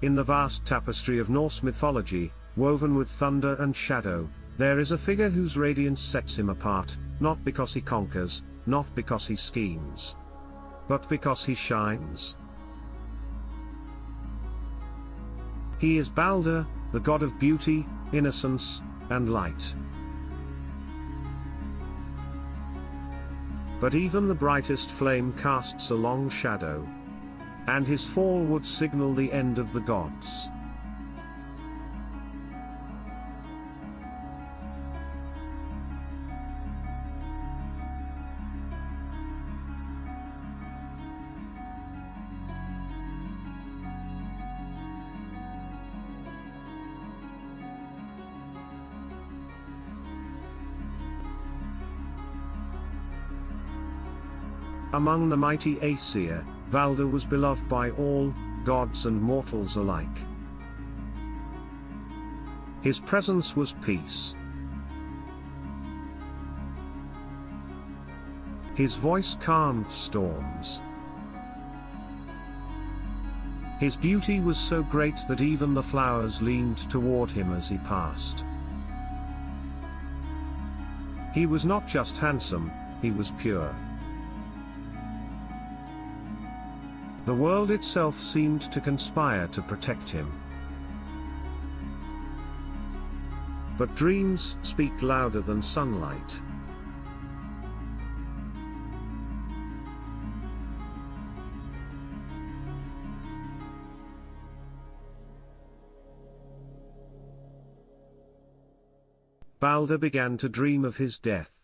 in the vast tapestry of Norse mythology, woven with thunder and shadow, there is a figure whose radiance sets him apart, not because he conquers, not because he schemes, but because he shines. He is Baldur, the god of beauty, innocence, and light. But even the brightest flame casts a long shadow, and his fall would signal the end of the gods. Among the mighty Aesir, Baldur was beloved by all, gods and mortals alike. His presence was peace. His voice calmed storms. His beauty was so great that even the flowers leaned toward him as he passed. He was not just handsome, he was pure. The world itself seemed to conspire to protect him. But dreams speak louder than sunlight. Baldur began to dream of his death.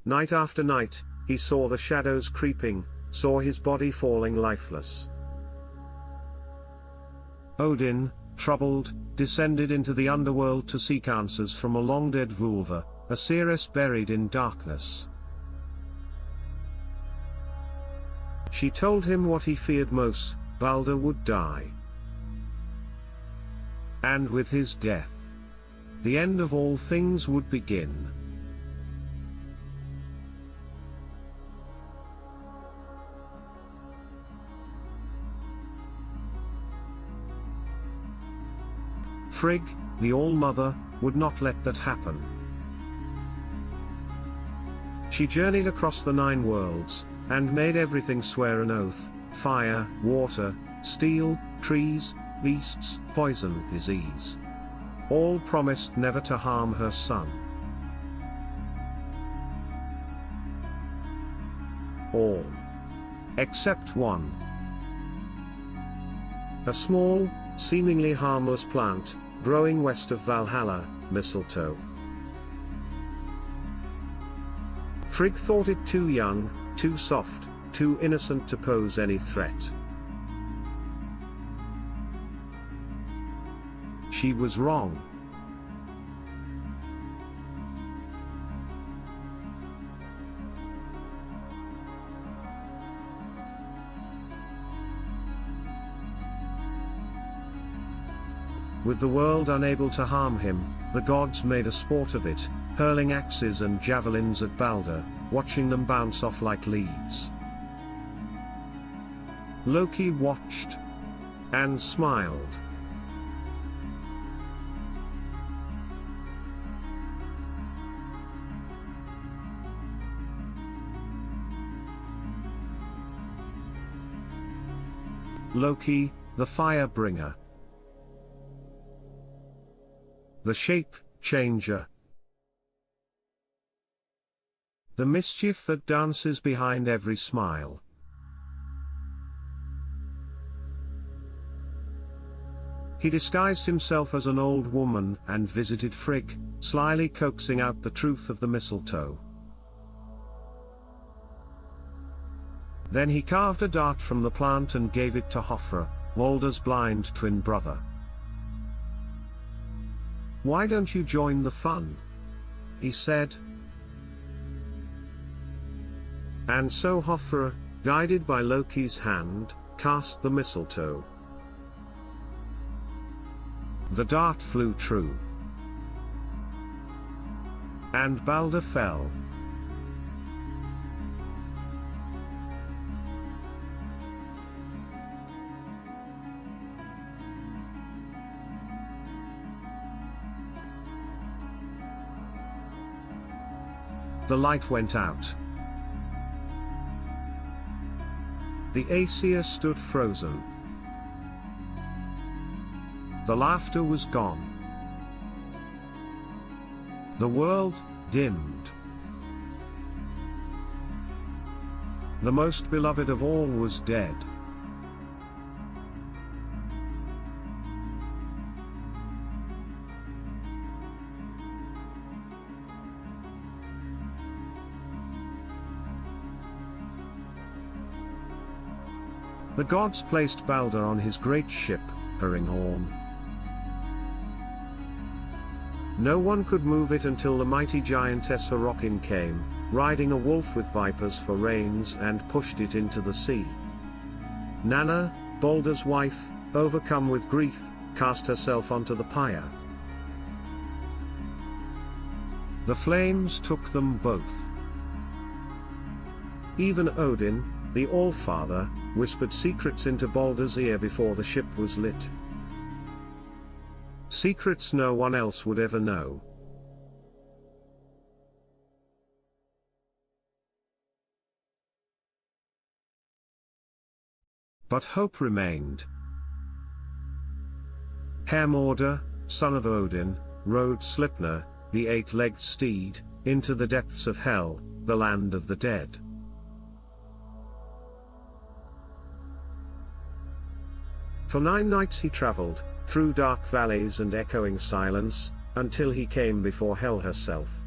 Night after night, he saw the shadows creeping, saw his body falling lifeless. Odin, troubled, descended into the underworld to seek answers from a long-dead Vulva, a seeress buried in darkness. She told him what he feared most: Baldur would die. And with his death, the end of all things would begin. Frigg, the All-Mother, would not let that happen. She journeyed across the 9 worlds, and made everything swear an oath: fire, water, steel, trees, beasts, poison, disease. All promised never to harm her son. All. Except one. A small, seemingly harmless plant, growing west of Valhalla, mistletoe. Frigg thought it too young, too soft, too innocent to pose any threat. She was wrong. With the world unable to harm him, the gods made a sport of it, hurling axes and javelins at Baldur, watching them bounce off like leaves. Loki watched and smiled. Loki, the fire bringer. The shape changer. The mischief that dances behind every smile. He disguised himself as an old woman and visited Frigg, slyly coaxing out the truth of the mistletoe. Then he carved a dart from the plant and gave it to Hofra, Baldur's blind twin brother. "Why don't you join the fun?" he said. And so Hofra, guided by Loki's hand, cast the mistletoe. The dart flew true, and Baldur fell. the light went out. The Aesir stood frozen. The laughter was gone. The world dimmed. The most beloved of all was dead. The gods placed Baldur on his great ship, Horn. No one could move it until the mighty giantess Hrokin came, riding a wolf with vipers for reins, and pushed it into the sea. Nanna, Baldur's wife, overcome with grief, cast herself onto the pyre. The flames took them both. Even Odin, the Allfather, whispered secrets into Baldur's ear before the ship was lit. Secrets no one else would ever know. But hope remained. Hermodr, son of Odin, rode Sleipnir, the eight-legged steed, into the depths of Hel, the land of the dead. For 9 nights he traveled, through dark valleys and echoing silence, until he came before Hel herself.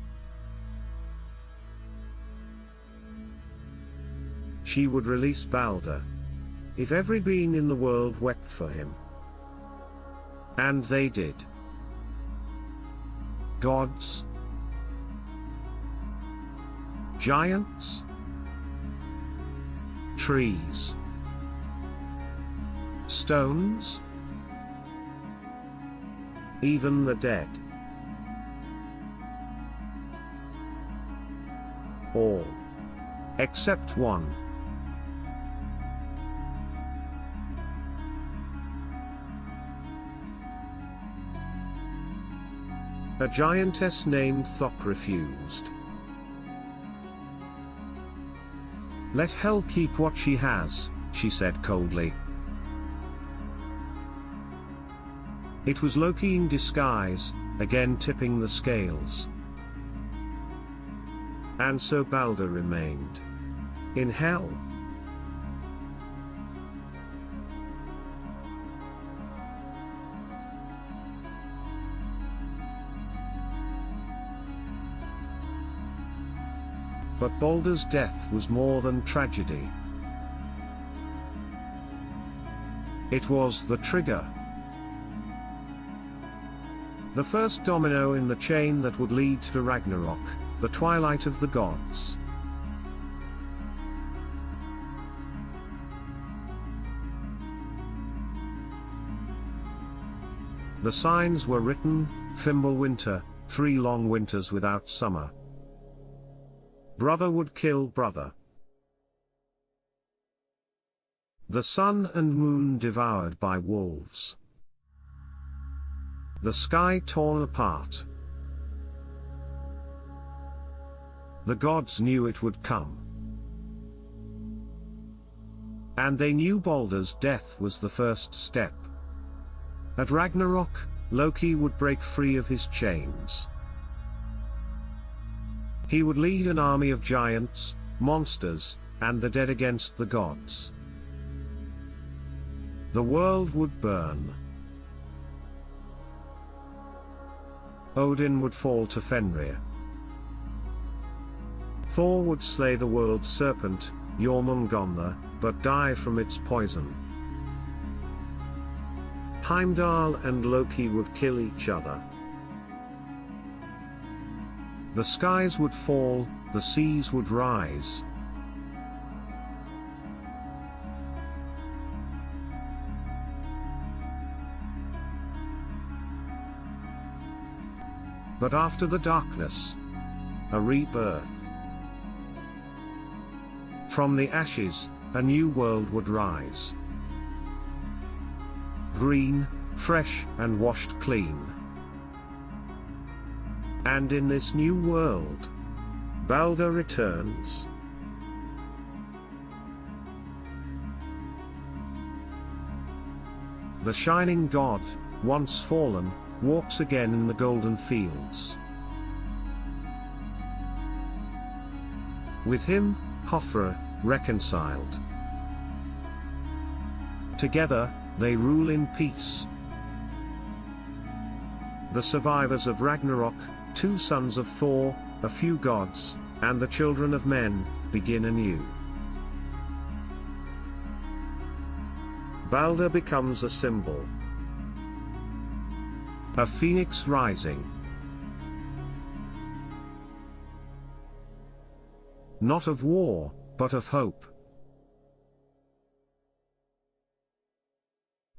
She would release Baldur, if every being in the world wept for him. And they did. Gods, giants, trees, stones, even the dead. All, except one. A giantess named Thok refused. "Let Hel keep what she has," she said coldly. It was Loki in disguise, again tipping the scales. And so Baldur remained in Hel. But Baldur's death was more than tragedy. It was the trigger. The first domino in the chain that would lead to Ragnarok, the twilight of the gods. The signs were written: Fimbulwinter, 3 long winters without summer. Brother would kill brother. The sun and moon devoured by wolves. The sky torn apart. The gods knew it would come. And they knew Baldur's death was the first step. At Ragnarok, Loki would break free of his chains. He would lead an army of giants, monsters, and the dead against the gods. The world would burn. Odin would fall to Fenrir. Thor would slay the world's serpent, Jormungandr, but die from its poison. Heimdall and Loki would kill each other. The skies would fall, the seas would rise. But after the darkness, a rebirth. From the ashes, a new world would rise. Green, fresh, and washed clean. And in this new world, Baldur returns. The shining god, once fallen, walks again in the golden fields. With him, Hothra, reconciled. Together, they rule in peace. The survivors of Ragnarok, 2 sons of Thor, a few gods, and the children of men, begin anew. Baldur becomes a symbol. A phoenix rising. Not of war, but of hope.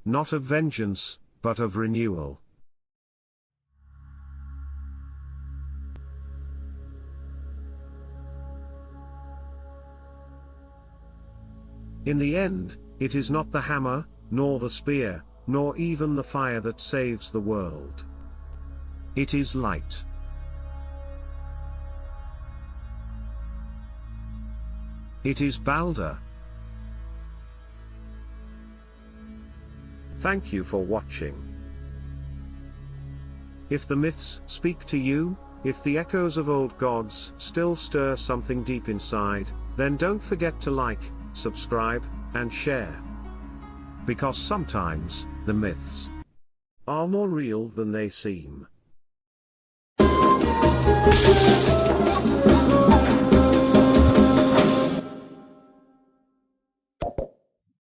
Not of vengeance, but of renewal. In the end, it is not the hammer, nor the spear, nor even the fire that saves the world. It is light. It is Baldur. Thank you for watching. If the myths speak to you, if the echoes of old gods still stir something deep inside, then don't forget to like, subscribe, and share. Because sometimes, the myths are more real than they seem.